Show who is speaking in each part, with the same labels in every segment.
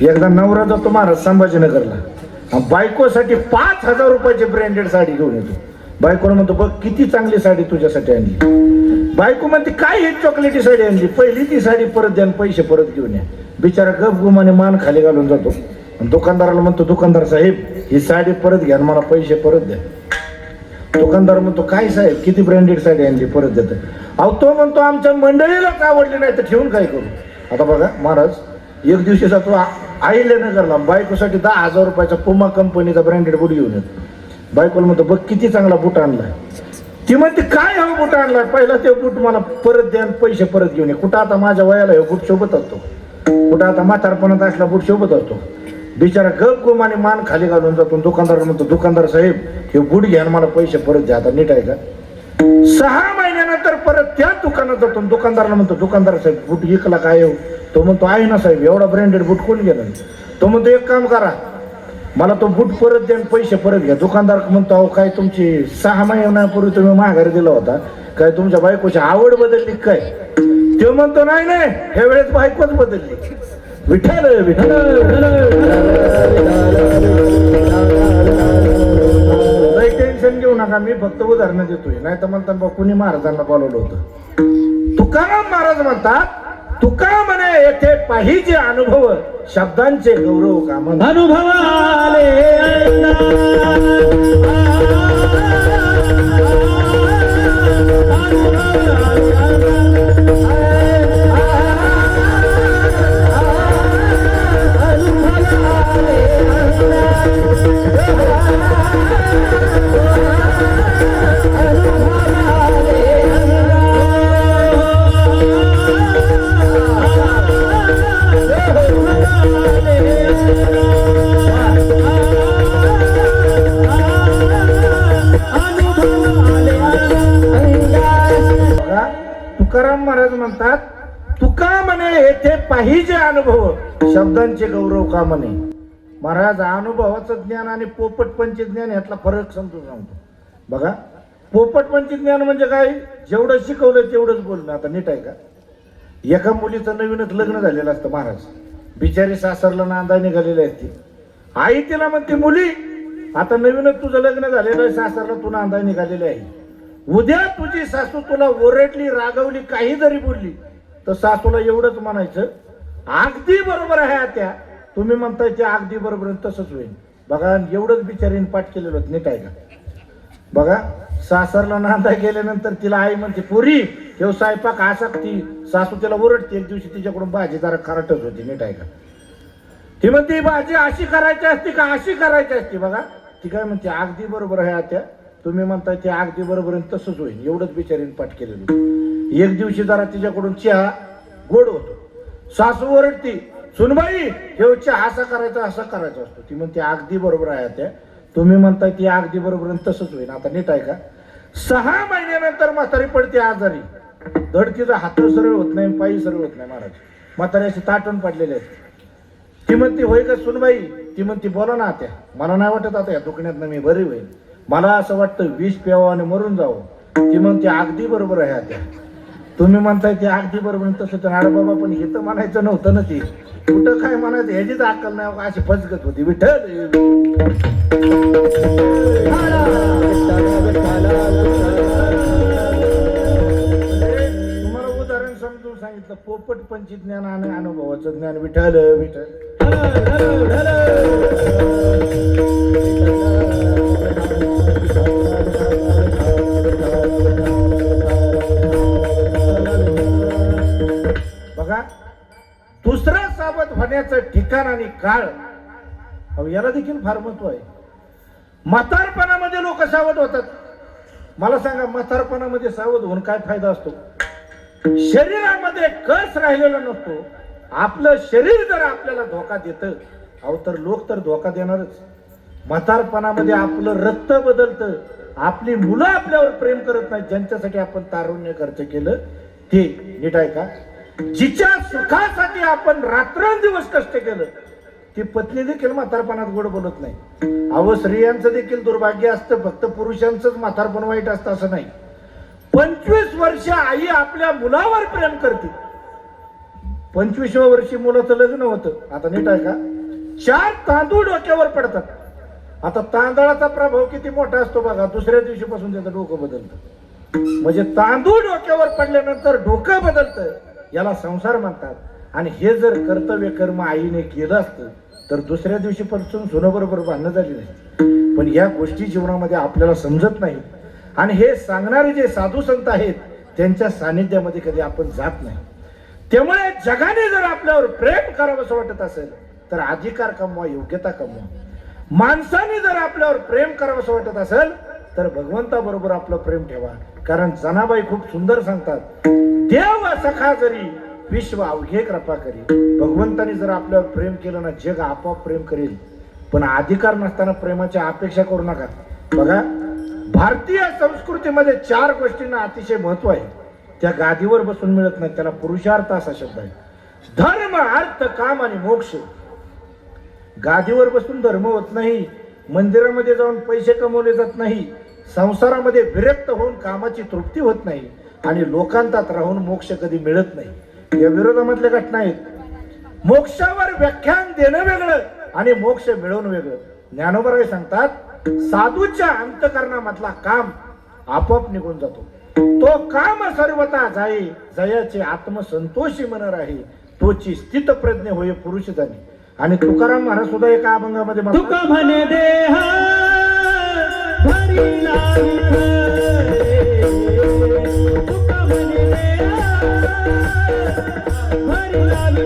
Speaker 1: एकदा नवरा जातो महाराज संभाजीनगरला, बायकोसाठी 5,000 रुपयाची ब्रँडेड साडी घेऊन येतो. बायकोला म्हणतो बघ किती चांगली साडी तुझ्यासाठी आणली. बायको म्हणते काय ही चॉकलेटी साडी आणली, पहिली ती साडी परत द्या आणि पैसे परत घेऊन या. बिचारा गपगुमाने मान खाली घालून जातो. दुकानदाराला म्हणतो दुकानदार साहेब ही साडी परत घ्या, मला पैसे परत द्या. दुकानदार म्हणतो काय साहेब किती ब्रँडेड साडी आणली परत देत. अहो तो म्हणतो आमच्या मंडळीलाच आवडली नाही तर ठेवून काय करू. आता बघा महाराज एक दिवशी जातो अहिल्यानगरला, बायकोसाठी 10,000 रुपयाचा पुमा कंपनीचा ब्रँडेड बूट घेऊन येतो. बायकोला म्हणतो बघ किती चांगला बूट आणलाय. ती म्हणते काय हा बूट आणलाय, पहिला ते बूट मला परत द्या आणि पैसे परत घेऊन ये. कुठं आता माझ्या वयाला हे बूट शोभत असतो, कुठं आता म्हातारपणात असला बूट शोभत असतो. बिचारा गप गुमाने मान खाली घालून जातो. दुकानदार म्हणतो दुकानदार साहेब हे बूट घ्या आणि मला पैसे परत द्या. आता नीट आहे का. 6 महिन्यानंतर परत त्या दुकानात जातो. दुकानदाराला म्हणतो दुकानदार साहेब बूट विकला काय हो. तो म्हणतो आहे ना साहेब, एवढा ब्रँडेड बूट कोण गेला. तो म्हणतो एक काम करा मला तो बूट परत द्या आणि पैसे परत घ्या. दुकानदार म्हणतो अहो काय तुमची 6 महिन्यापूर्वी तुम्ही माघारी दिला होता, काय तुमच्या बायकोची आवड बदलली काय. तो म्हणतो नाही नाही ह्या वेळेस बायकोच बदलली. विठ्ठल विठ्ठल काही टेन्शन घेऊ नका, मी फक्त उदाहरणं देतोय. नाही तर म्हणतात कुणी महाराजांना बोलवलं होतं. तुकाराम महाराज म्हणतात तुका म्हणे येथे पाहिजे अनुभव शब्दांचे गौरव कामन.
Speaker 2: अनुभव आले
Speaker 1: तुकाराम महाराज म्हणतात तुका म्हणे येथे पाहिजे अनुभव शब्दांचे गौरव का म्हणे. महाराज अनुभवाचं ज्ञान आणि पोपटपंची ज्ञान यातला फरक समजून सांगतो. बघा पोपटपंची ज्ञान म्हणजे काय, जेवढं शिकवलं तेवढंच बोलणं. आता नीट आहे का. एका मुलीचं नवीनच लग्न झालेलं असतं महाराज, बिचारी सासरला नांदा निघालेली असते. आई तिला म्हणते मुली आता नवीनच तुझं लग्न झालेलं आहे, सासरला तू नांदा निघालेली आहे. उद्या तुझी सासू तुला ओरडली रागवली काही जरी बोलली तर सासूला एवढंच म्हणायचं अगदी बरोबर आहे आत्या, तुम्ही म्हणताय ते अगदी बरोबर तसंच होईल. बघा एवढंच बिचारीने पाठ केलेलं होतं. नीट आहे का. बघा सासरला नांदा गेल्यानंतर तिला आई म्हणते पुरी तेव्हा स्वयंपाक असा, ती सासू तिला ओरडते. एक दिवशी तिच्याकडून भाजी जरा खारटच होती. नीट आहे का. ती म्हणते भाजी अशी करायची असती का अशी करायची असती. बघा ती काय म्हणते अगदी बरोबर आहे आत्या, तुम्ही म्हणताय ते अगदी बरोबर तसंच होईल. एवढंच बिचारीने पाठ केलेलं. एक दिवशी जरा तिच्याकडून चहा गोड होतो. सासू ओरडती सुनबाई हे चहा असा करायचा असा करायचा असतो. ती म्हणते अगदी बरोबर आहे त्या, तुम्ही म्हणताय ती अगदी बरोबर तसंच होईल. आता नीट आहे का. 6 महिन्यानंतर म्हातारी पडते आजारी. धड तिचा हात सरळ होत नाही, पायी सरळ होत नाही. महाराज म्हातारी अशी ताटून पडलेले आहेत. ती म्हणते होय का सुनबाई. ती म्हणते बोला ना त्या, मला नाही वाटत आता या दुखण्यात मी बरी होईल, मला असं वाटतं विष प्यावं आणि मरून जावं. ती म्हणते अगदी बरोबर आहे आत्या, तुम्ही म्हणताय ते अगदी बरोबर तसं तर. अरे बाबा पण हे तर म्हणायचं नव्हतं ना, ती कुठं काय म्हणायचं ह्याचीच अक्कल नाही अशी फसगत होती. विठ्ठल तुम्हाला उदाहरण समजून सांगितलं. पोपटपंची ज्ञान आणि अनुभवाचं ज्ञान. विठ्ठल विठ्ठल बघा दुसरा सावध होण्याचं ठिकाण आणि काळ याला देखील फार महत्व आहे. म्हातारपणामध्ये लोक सावध होतात. मला सांगा म्हातारपणामध्ये सावध होऊन काय फायदा असतो. शरीरामध्ये कस राहिलेला नसतो. आपलं शरीर जर आपल्याला धोका देतं अहो तर लोक तर धोका देणारच. म्हातारपणामध्ये आपलं रक्त बदलतं. आपली मुलं आपल्यावर प्रेम करत नाहीत, ज्यांच्यासाठी आपण तारुण्य खर्च केलं ते. नीट आहे का. जिच्या सुखासाठी आपण रात्रंदिवस कष्ट केलं ती पत्नी देखील म्हातारपणात गोड बोलत नाही. अहो स्त्रियांचं देखील दुर्भाग्य असतं, फक्त पुरुषांचंच म्हातारपण वाईट असतं असं नाही. 25 वर्ष आई आपल्या मुलावर प्रेम करते. 25व्या वर्षी मुलाचं लग्न होतं. आता नीट आहे का, 4 तांदूळ डोक्यावर पडतात. आता तांदळाचा प्रभाव किती मोठा असतो बघा, दुसऱ्या दिवशीपासून त्याचं डोकं बदलतं. म्हणजे तांदूळ डोक्यावर पडल्यानंतर डोकं बदलतं, याला संसार म्हणतात. आणि हे जर कर्तव्य कर्म आईने केलं असतं तर दुसऱ्या दिवशीपासून सुनाबरोबर भांडणं झाली नाही. पण या गोष्टी जीवनामध्ये आपल्याला समजत नाही. आणि हे सांगणारे जे साधू संत आहेत त्यांच्या सानिध्यामध्ये कधी आपण जात नाही. त्यामुळे जगाने जर आपल्यावर प्रेम करावं असं वाटत असेल तर अधिकार कमवा, योग्यता कमवा. माणसाने जर आपल्यावर प्रेम करावं असं वाटत असेल तर भगवंताबरोबर आपलं प्रेम ठेवा. कारण जनाबाई खूप सुंदर सांगतात, देव सखा जरी विश्व अवघे कृपा करी. भगवंताने जर आपल्यावर प्रेम केलं ना, जग आपोआप प्रेम करेल. पण अधिकार नसताना प्रेमाची अपेक्षा करू नका. बघा, भारतीय संस्कृतीमध्ये 4 गोष्टींना अतिशय महत्व आहे. त्या गादीवर बसून मिळत नाही, त्याला पुरुषार्थ असा शब्द आहे. धर्म, अर्थ, काम आणि मोक्ष. गादीवर बसून धर्म होत नाही, मंदिरामध्ये जाऊन पैसे कमवले जात नाही, संसारामध्ये विरक्त होऊन कामाची तृप्ती होत नाही, आणि लोकांतात राहून मोक्ष कधी मिळत नाही. या विरोधामधल्या घटना आहेत. मोक्षावर व्याख्यान देणं वेगळं आणि मोक्ष मिळवणं वेगळं. ज्ञानोबराय सांगतात, साधूच्या अंतकरणामधला काम आपोआप निघून जातो. तो काम सर्वता जाई, जयाचे आत्मसंतोषी मन राही, तोची स्थित प्रज्ञ होय पुरुष जाणे. आणि तुकाराम महाराज सुद्धा एका अभंगामध्ये
Speaker 2: तुका म्हणे देहा भरी लावी तुका म्हणे देहा भरी लावी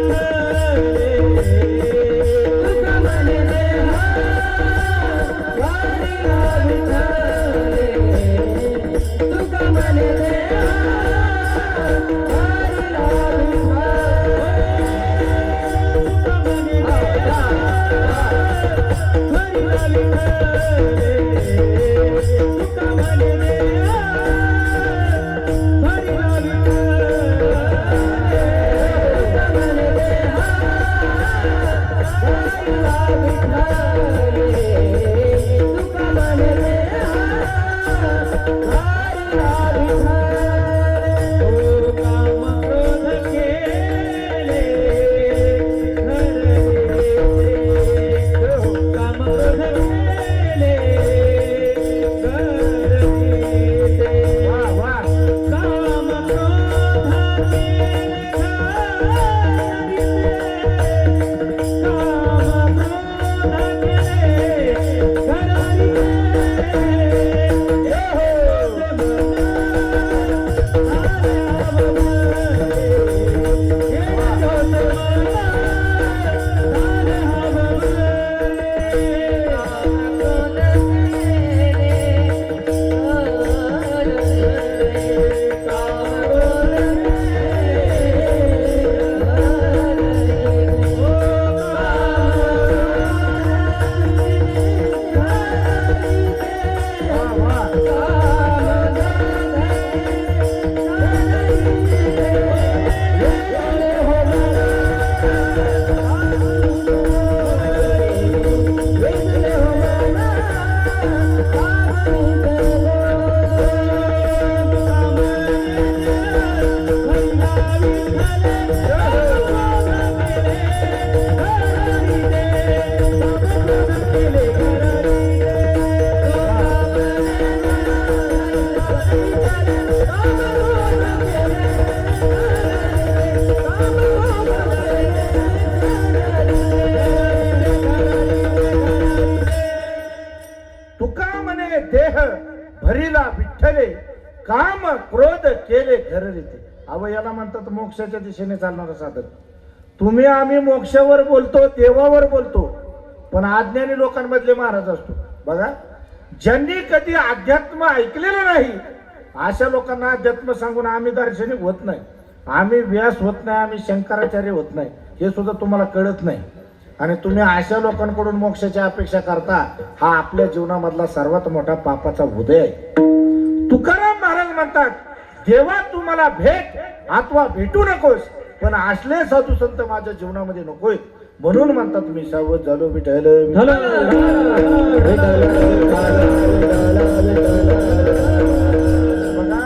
Speaker 2: तुका म्हणे देहा भरी लावी तुका म्हणे देहा भरी लावी
Speaker 1: काम क्रोध केले घर रीते. याला म्हणतात मोक्षाच्या दिशेने चालणारं साधन. तुम्ही आम्ही मोक्षावर बोलतो, देवावर बोलतो, पण अज्ञानी लोकांमधले महाराज असतो. बघा, ज्यांनी कधी अध्यात्म ऐकलेलं नाही अशा लोकांना अध्यात्म सांगून आम्ही दार्शनिक होत नाही, आम्ही व्यास होत नाही, आम्ही शंकराचार्य होत नाही, हे सुद्धा तुम्हाला कळत नाही. आणि तुम्ही अशा लोकांकडून मोक्षाची अपेक्षा करता, हा आपल्या जीवनामधला सर्वात मोठा पापाचा उदय आहे. तुकाराम महाराज म्हणतात, देवा तू मला भेट अथवा भेटू नकोस, पण असले साधू संत माझ्या जीवनामध्ये नकोय. म्हणून म्हणतात मी सावध झालो विठ्ठल. बघा,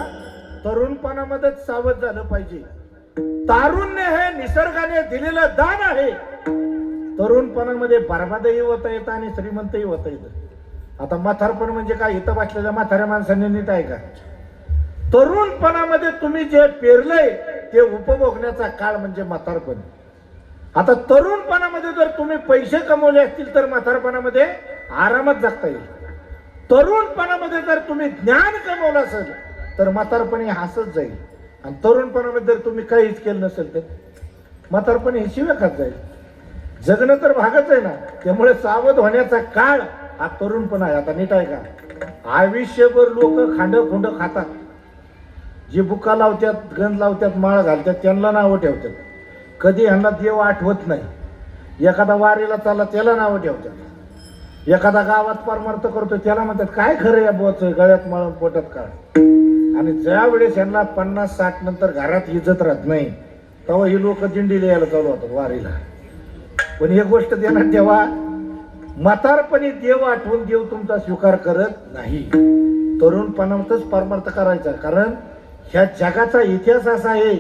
Speaker 1: तरुणपणामध्येच सावध झालं पाहिजे. तारुण्य हे निसर्गाने दिलेलं दान आहे. तरुणपणामध्ये बरबादही होता येतं आणि श्रीमंतही होता येतं. आता म्हातारपण म्हणजे काय, इथं बसलेल्या म्हाताऱ्या माणसांनी नीट आहे का? तरुणपणामध्ये तुम्ही जे पेरलंय ते उपभोगण्याचा काळ म्हणजे म्हातारपण. आता तरुणपणामध्ये जर तुम्ही पैसे कमवले असतील तर म्हातारपणामध्ये आरामात जगता येईल. तरुणपणामध्ये जर तुम्ही ज्ञान कमवलं असेल तर म्हातारपणी हसत जाईल. आणि तरुणपणामध्ये जर तुम्ही काहीच केलं नसेल तर म्हातारपणी हे शिव्या खात जाईल. जगणं तर भागच आहे ना. त्यामुळे सावध होण्याचा काळ हा तरुणपण आहे. आता नीट आहे का? आयुष्यभर लोक खांड खातात. जे बुका लावतात, गंध लावतात, माळ घालतात त्यांना नावं ठेवतात. कधी ह्यांना देव आठवत नाही. एखादा वारीला चालला त्याला नावं ठेवतात. एखादा गावात परमार्थ करतो त्याला म्हणतात काय खरं या बोच, गळ्यात माळ पोटात काळ. आणि ज्या वेळेस ह्यांना 50-60 नंतर घरात इज्जत राहत नाही तेव्हा ही लोक दिंडीला यायला चालू होतात वारीला. पण एक गोष्ट ध्यानात ठेवा, म्हातारपणी देव आठवून देव तुमचा स्वीकार करत नाही. तरुणपणातच परमार्थ करायचा. कारण ह्या जगाचा इतिहास असा आहे,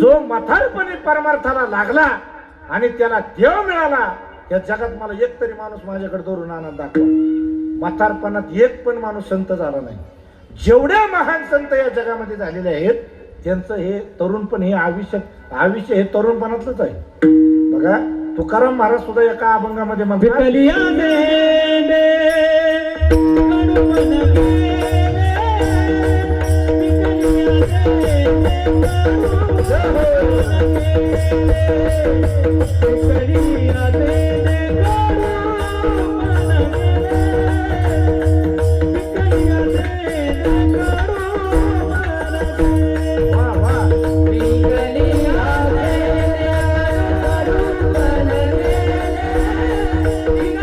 Speaker 1: जो म्हातारपणी परमार्थाला लागला आणि त्याला देव मिळाला, या जगात मला एक तरी माणूस माझ्याकडे धरून आनंद दाखवा. म्हातारपणात एक पण माणूस संत झाला नाही. जेवढे महान संत या जगामध्ये झालेले आहेत त्यांचं हे तरुणपण, हे आयुष्य हे तरुणपणातलंच आहे. बघा तुकाराम महाराज सुद्धा एका अभंगामध्ये म्हणतात,
Speaker 2: विकलिया मेले कडूपण गेले, विकलिया मेले कडूपण गेले, विकलिया मेले कडूपण गेले.
Speaker 1: वा वा,
Speaker 2: विकलिया मेले कडूपण गेले, विकलिया मेले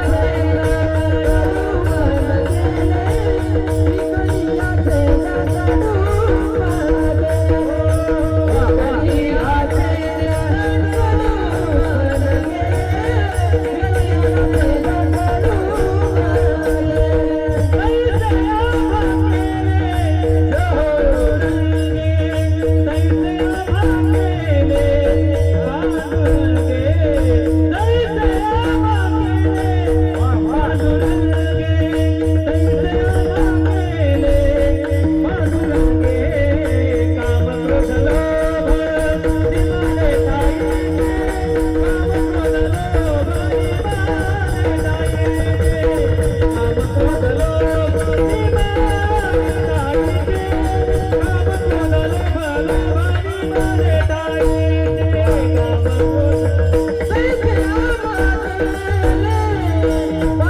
Speaker 2: कडूपण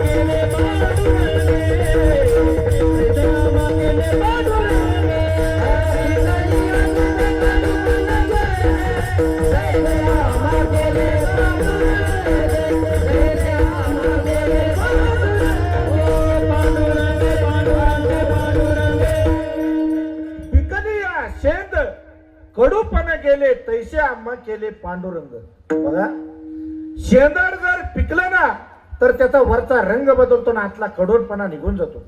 Speaker 2: गेले, विकलिया मेले कडूपण गेले, विकलिया मेले
Speaker 1: कडूपणा गेले तैसे आम्हा केले पांडुरंग. बघा शेंदर जर पिकलं ना तर त्याचा वरचा रंग बदलतो ना आतला कडूपणा निघून जातो.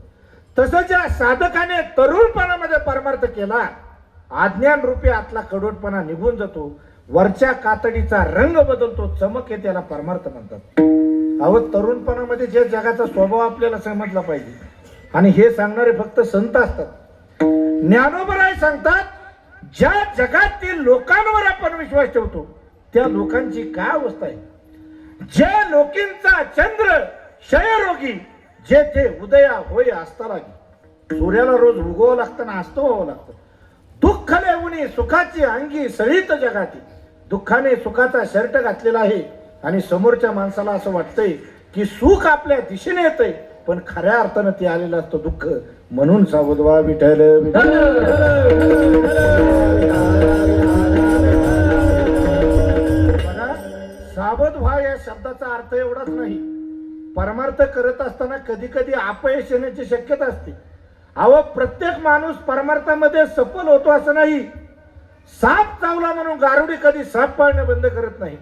Speaker 1: तसं ज्या साधकाने तरुणपणामध्ये परमार्थ केला अज्ञान रूपी आतला कडवटपणा निघून जातो, वरच्या कातडीचा रंग बदलतो, चमक येते, त्याला परमार्थ म्हणतात. अहो तरुणपणामध्ये जे जगाचा स्वभाव आपल्याला समजला पाहिजे, आणि हे सांगणारे फक्त संत असतात. ज्ञानोबराय सांगतात, ज्या जगातील लोकांवर आपण विश्वास ठेवतो त्या लोकांची काय अवस्था आहे. जे लोकींचा चंद्र क्षयरोगी, जेथे उदया होय असता लागी. सूर्याला रोज उगवावं लागतं ना असतो व्हावं लागतं. दुःख लेवणी सुखाची अंगी सळीत जगाती. दुःखाने सुखाचा शर्ट घातलेला आहे आणि समोरच्या माणसाला असं वाटतंय की सुख आपल्या दिशेने येतंय, पण खऱ्या अर्थानं ते आलेलं असतं दुःख. म्हणून सावध व्हा विठ्ठल सावध व्हा या शब्दाचा अर्थ एवढाच नाही. परमार्थ करत असताना कधी कधी अपयश येण्याची शक्यता असते. अहो प्रत्येक माणूस परमार्थामध्ये सफल होतो असं नाही. साप चावला म्हणून गारुडी कधी साप पाळणे बंद करत नाही.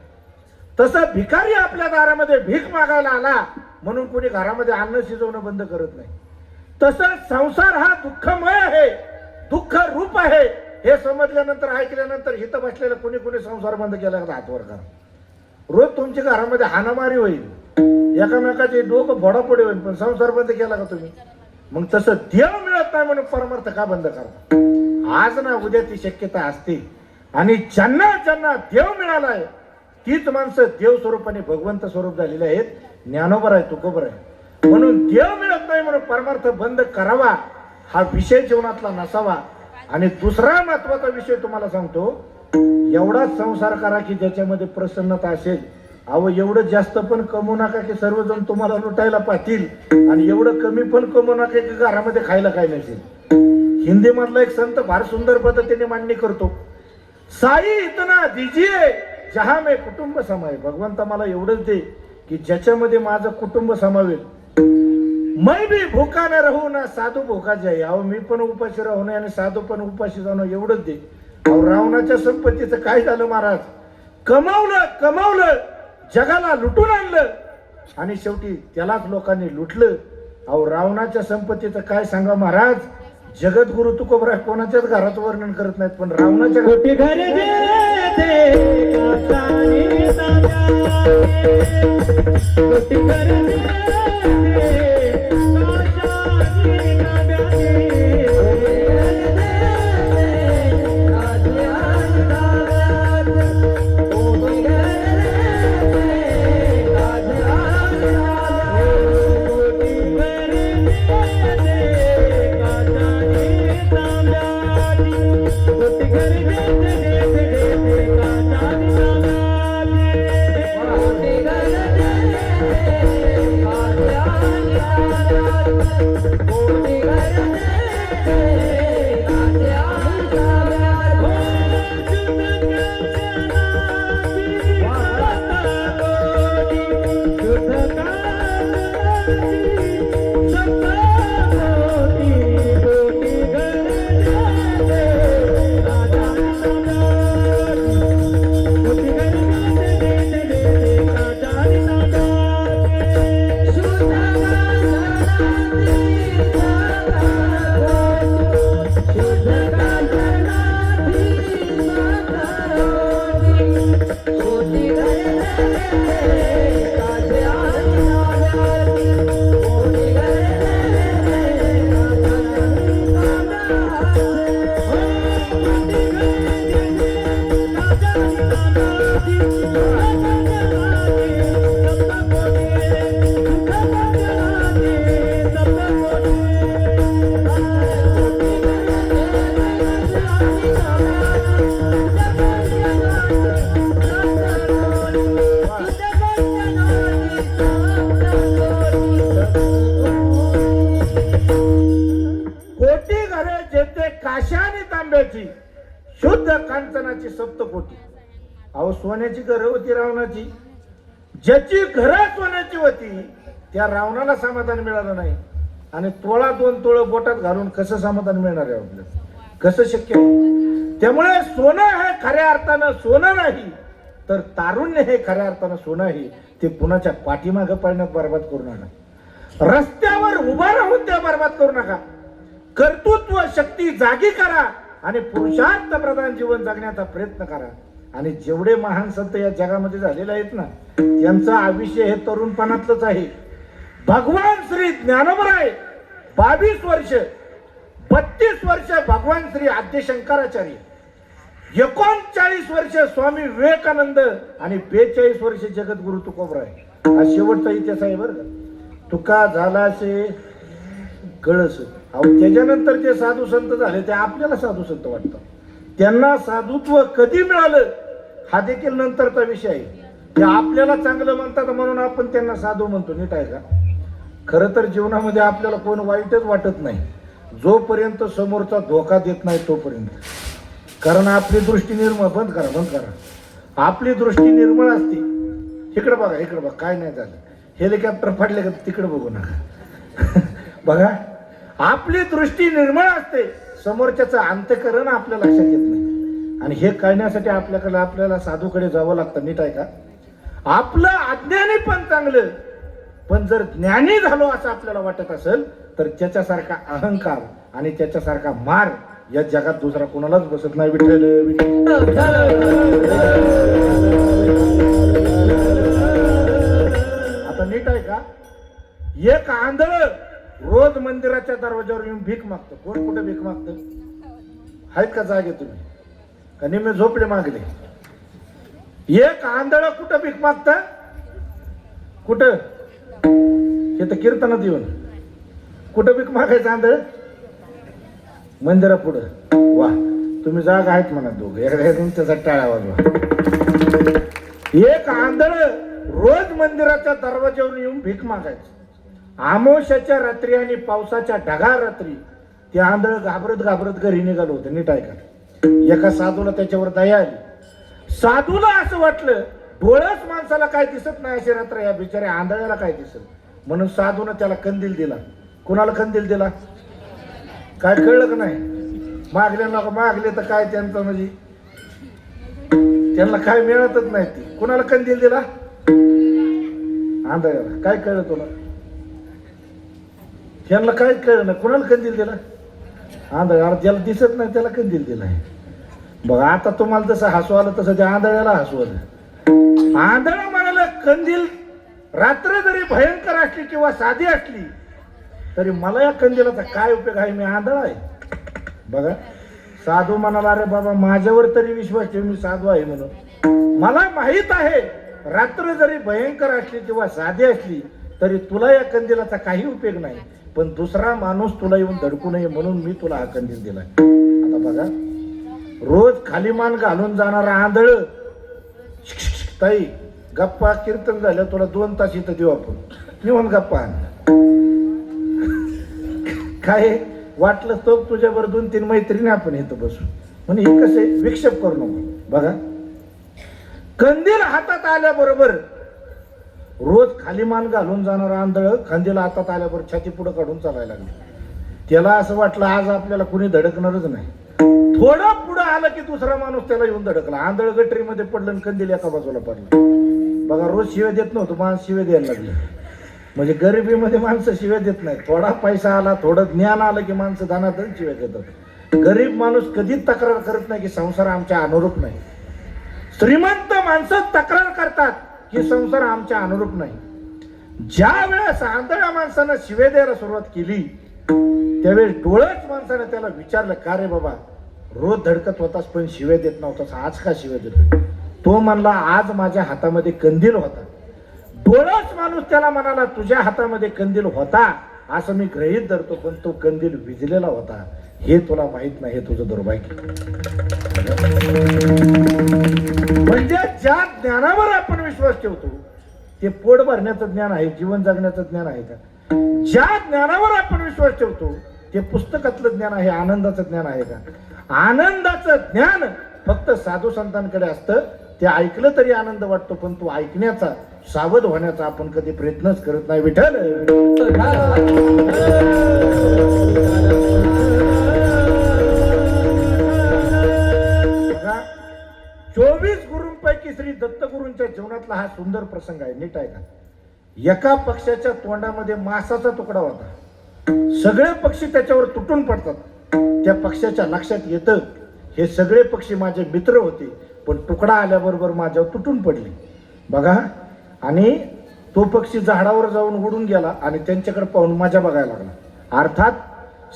Speaker 1: तसं भिकारी आपल्या दारामध्ये भीक मागायला आला म्हणून कोणी घरामध्ये अन्न शिजवणं बंद करत नाही. तसं संसार हा दुःखमय आहे, दुःख रूप आहे, हे समजल्यानंतर ऐकल्यानंतर इथं बसलेलं कोणी कोणी संसार बंद केला का हातवर करा. रोज तुमच्या घरामध्ये हाणामारी होईल, एकामेकाचे डोकं फोडाफोडी होईल, पण संसार बंद केला का तुम्ही? मग तसं देव मिळत नाही म्हणून परमार्थ का बंद करता? आज ना उद्या ती शक्यता असते. आणि ज्यांना ज्यांना देव मिळालाय तीच माणसं देव स्वरूपाने भगवंत स्वरूप झालेले आहेत. ज्ञानोबर आहे, तुकोबर आहे. म्हणून देव मिळत नाही म्हणून परमार्थ बंद करावा हा विषय जीवनातला नसावा. आणि दुसरा महत्वाचा विषय तुम्हाला सांगतो, एवढाच संसार करा की ज्याच्यामध्ये प्रसन्नता असेल. अहो एवढं जास्त पण कमवू नका की सर्वजण तुम्हाला लुटायला पाहतील, आणि एवढं कमी पण कमवू नका की घरामध्ये खायला काय नसेल. हिंदी मधला एक संत फार सुंदर पद्धतीने मांडणी करतो, साई इतना दीजिए जहा में कुटुंब समाये. भगवंता मला एवढंच दे की ज्याच्यामध्ये माझं कुटुंब समावेल. मैं भी भूका न राहू ना साधू भूका जाई. अहो मी पण उपाशी राहू नये आणि साधू पण उपाशी जाणं, एवढंच दे. अहो रावणाच्या संपत्तीचं काय झालं महाराज? कमावलं कमावलं, जगाला लुटून आणलं आणि शेवटी त्यालाच लोकांनी लुटलं. अहो रावणाच्या संपत्तीचं काय सांगा महाराज? जगद्गुरु तुकोबराय कोणाच्याच घराचं वर्णन करत नाहीत, पण रावणाच्या
Speaker 2: कोटी घर देते काचानी तांब्याचे, कोटी घर देते काचानी तांब्याचे,
Speaker 1: शुद्ध कांचनाची सप्तकोटी. अहो सोन्याची घरं होती रावणाची. ज्याची घरं सोन्याची होती त्या रावणाला समाधान मिळालं नाही, आणि तोळा दोन तोळ बोटात घालून कसं समाधान मिळणार आहे आपल्याला? कसं शक्य आहे? त्यामुळे सोनं हे खऱ्या अर्थानं सोनं नाही, तर तारुण्य हे खऱ्या अर्थानं सोनं आहे. ते कुणाच्या पाठीमागं पडण्यात बर्बाद करू नका. रस्त्यावर उभा राहून त्या बर्बाद करू नका. कर्तृत्व शक्ती जागी करा आणि पुरुषार्थ प्रधान जीवन जगण्याचा प्रयत्न करा. आणि जेवढे महान संत या जगामध्ये झालेले आहेत ना, त्यांचं आयुष्य हे तरुणपणातलंच आहे. भगवान श्री ज्ञानोबराय 22 वर्ष, 32 वर्ष भगवान श्री आद्य शंकराचार्य, 39 वर्ष स्वामी विवेकानंद आणि 42 वर्ष जगद्गुरु तुकोबराय. हा शेवटचा इतिहास आहे बरं का. तुका झालासे कळस. अहो त्याच्यानंतर जे साधू संत झाले ते आपल्याला साधू संत वाटतात. त्यांना साधुत्व कधी मिळालं हा देखील नंतरचा विषय आहे. ते आपल्याला चांगलं म्हणतात म्हणून आपण त्यांना साधू म्हणतो. नीट आहे का? खरं तर जीवनामध्ये आपल्याला कोण वाईटच वाटत नाही जोपर्यंत समोरचा धोका देत नाही तोपर्यंत. कारण आपली दृष्टी निर्मळ. बंद करा. आपली दृष्टी निर्मळ असते. इकडे बघा काय नाही झालं. हेलिकॉप्टर फाडले का तिकडे बघू नका. बघा आपली दृष्टी निर्मळ असते. समोरच्याचं अंतःकरण आपल्या लक्षात येत नाही. आणि हे कळण्यासाठी आपल्याला साधूकडे जावं लागतं. नीट आहे का? आपलं अज्ञानी पण चांगलं, पण जर ज्ञानी झालो असं आपल्याला वाटत असेल तर त्याच्यासारखा अहंकार आणि त्याच्यासारखा मार या जगात दुसरा कोणालाच बसत नाही. विठ्ठल आता नीट आहे का? एक आंधळ रोज मंदिराच्या दरवाजावर येऊन भीक मागतो. कोण कुठे भीक मागतं? आहेत का जागे तुम्ही? का निम्मे झोपडे मागले? एक आंधळ कुठं भीक मागत? कुठं? हे तर कीर्तनात येऊन कुठं भीक मागायचं आंधळ? मंदिरा पुढं. वा तुम्ही जागा आहेत म्हणा दोघं. एकदा तुमच्याचा टाळ्या वाजवा. एक आंधळ रोज मंदिराच्या दरवाजावर येऊन भीक मागायचं. आमोशाच्या रात्री आणि पावसाच्या ढगाळ रात्री ते आंधळ घाबरत घरी निघालं होतं. नीट आहे का? एका साधूला त्याच्यावर दया आली. साधूला असं वाटलं डोळ्याच माणसाला काय दिसत नाही अशी रात्र या बिचाऱ्या आंधळ्याला काय दिसत, म्हणून साधून त्याला कंदील दिला. कुणाला कंदील दिला? काय कळलं का नाही? मागले तर काय त्यांचं म्हणजे त्यांना काय मिळतच नाही. ती कुणाला कंदील दिला? आंधळ्याला. काय कळलं तुला? त्यांना काय कळलं नाही. कुणाला कंदील दिला? आंधळ्याला. ज्याला दिसत नाही त्याला कंदील दिलाय. बघा आता तुम्हाला जसं हसू आलं तसं त्या आंधळ्याला हसू आलं. आंधळा म्हणाला कंदील रात्र जरी भयंकर असली किंवा साधी असली तरी मला या कंदिलाचा काय उपयोग आहे? मी आंधळा आहे. बघा साधू म्हणाला अरे बाबा माझ्यावर तरी विश्वास ठेव, मी साधू आहे म्हणून. मला माहित आहे रात्र जरी भयंकर असली किंवा साधी असली तरी तुला या कंदिलाचा काही उपयोग नाही, पण दुसरा माणूस तुला येऊन धडकू नये म्हणून मी तुला हा कंदील दिलाय. आता बघा रोज खाली मान घालून जाणारा आंधळ ताई गप्पा कीर्तन झालं तुला 2 तास इथं देऊ आपण निवण गप्पा आण. काय वाटलं तो तुझ्यावर 2-3 मैत्रिणी आपण इथं बसू म्हणजे हे कसे विक्षेप करू नको. बघा कंदील हातात आल्याबरोबर रोज खाली मान घालून जाणारा आंधळ कंदील हातात आल्याबरोबर छाती पुढे काढून चालायला लागले. त्याला असं वाटलं आज आपल्याला कुणी धडकणारच नाही. थोडं पुढं आलं की दुसरा माणूस त्याला येऊन धडकला. आंधळ गटरीमध्ये पडलं आणि कंदील एका बाजूला पडलं. बघा रोज शिव्या देत नव्हतं, माणसं शिव्या द्यायला लागले. म्हणजे गरिबीमध्ये माणसं शिव्या देत नाही. थोडा पैसा आला थोडं ज्ञान आलं की माणसं दानातच शिव्या देतात. गरीब माणूस कधीच तक्रार करत नाही की संसार आमच्या अनुरूप नाही. श्रीमंत माणसं तक्रार करतात की संसार आमच्या अनुरूप नाही. ज्या वेळेस आंधळ्या माणसानं शिव्या द्यायला सुरुवात केली त्यावेळेस डोळ्याच माणसाने त्याला विचारलं का रे बाबा रोज धडकत होतास पण शिव्या देत नव्हतास, आज का शिव्या देतो? तो म्हणला आज माझ्या हातामध्ये कंदील होता. डोळाच माणूस त्याला म्हणाला तुझ्या हातामध्ये कंदील होता असं मी गृहीत धरतो, पण तो कंदील विजलेला होता हे तुला माहित नाही, हे तुझं दुर्भाग्य. म्हणजे ज्या ज्ञानावर आपण विश्वास ठेवतो ते पोट भरण्याचं ज्ञान आहे, जीवन जगण्याचं ज्ञान आहे का? ज्या ज्ञानावर आपण विश्वास ठेवतो ते पुस्तकातलं ज्ञान आहे, आनंदाचं ज्ञान आहे का? आनंदाचं ज्ञान फक्त साधू संतांकडे असतं. ते ऐकलं तरी आनंद वाटतो, पण तो ऐकण्याचा सावध होण्याचा आपण कधी प्रयत्नच करत नाही. विठ्ठल 24 गुरूंपैकी श्री दत्तगुरूंच्या जीवनातला हा सुंदर प्रसंग आहे. नीट आहे का? एका पक्षाच्या तोंडामध्ये मासाचा तुकडा होता. सगळे पक्षी त्याच्यावर तुटून पडतात त्या पक्षाच्या लक्षात येतं हे सगळे पक्षी माझे मित्र होते, पण तुकडा आल्याबरोबर माझ्यावर तुटून पडले बघा. आणि तो पक्षी झाडावर जाऊन उडून गेला आणि त्यांच्याकडे पाहून माझ्या बघायला लागला. अर्थात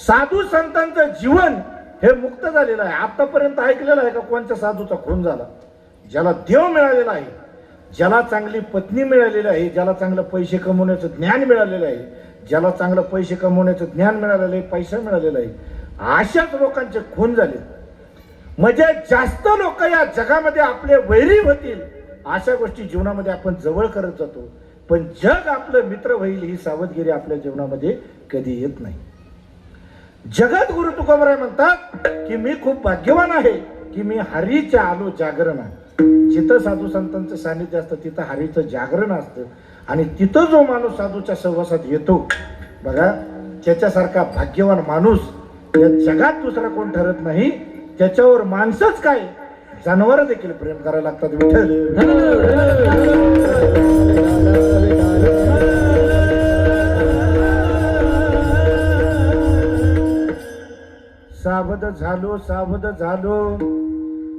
Speaker 1: साधू संतांचं जीवन हे मुक्त झालेलं आहे. आतापर्यंत ऐकलेलं आहे का कोणत्या साधूचा खून झाला? ज्याला देव मिळालेला आहे, ज्याला चांगली पत्नी मिळालेली आहे, ज्याला चांगलं पैसे कमवण्याचं ज्ञान मिळालेलं आहे, ज्याला चांगलं पैसे कमवण्याचं ज्ञान मिळालेलं आहे, पैसा मिळालेला आहे, अशाच लोकांचे खून झाले. म्हणजे जास्त लोक या जगामध्ये आपले वैरी होतील अशा गोष्टी जीवनामध्ये आपण जवळ करत जातो, पण जग आपलं मित्र होईल ही सावधगिरी आपल्या जीवनामध्ये कधी येत नाही. जगत गुरु तुकोबराय म्हणतात की मी खूप भाग्यवान आहे की मी हरीच्या आलो जागरणा. जिथं साधू संतांचं सानिध्य असतं तिथं हरीचं जागरण असतं आणि तिथं जो माणूस साधूच्या सहवासात येतो बघा, त्याच्यासारखा भाग्यवान माणूस या जगात दुसरा कोण ठरत नाही. त्याच्यावर माणसंच काय जनावर देखील प्रेम करायला लागतात. विठ्ठल सावध झालो सावध झालो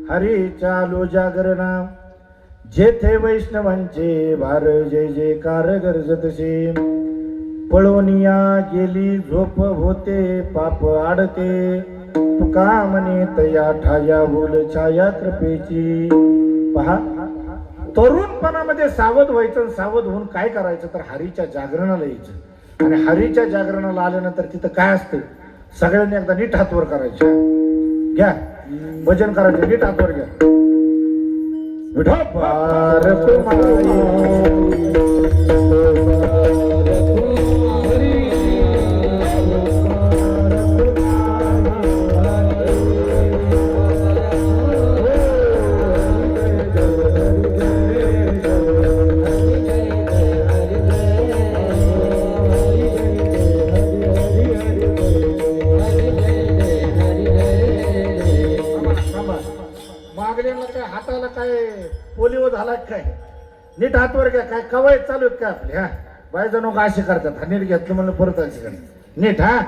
Speaker 1: हरी चालो जागरणा. जेथे वैष्णवांचे भार जय जयकार गरजतसे. पळोनिया गेली झोप होते पाप आडते. तुका म्हणे तया ठाया बोल छाया कृपेची. पहा, तरुणपणामध्ये सावध व्हायचं. सावध होऊन काय करायचं तर हरीच्या जागरणाला यायचं. आणि हरीच्या जागरणाला आल्यानंतर तिथं काय असतं, सगळ्यांनी एकदा नीट हातवर करायचं. घ्या भजन करायचं, नीट हातवर घ्या. विठोबार मागल्याला काय हाताला काय पोलिओ झाला काय? नीट हातवर घ्या. काय कवायत चालू आहेत का आपले? हा बाय जण असे करतात. हा नीट घेतलं म्हणलं परत असे करतात नीट. हा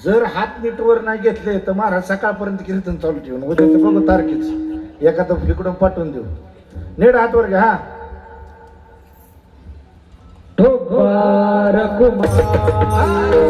Speaker 1: जर हात नीटवर नाही घेतले तर महाराज सकाळपर्यंत कीर्तन चालू ठेवून उद्या बघू तारखेच एखादं इकडून पाठवून देऊ. नीट हातवर घ्या. हा
Speaker 2: ठोकबार कुमार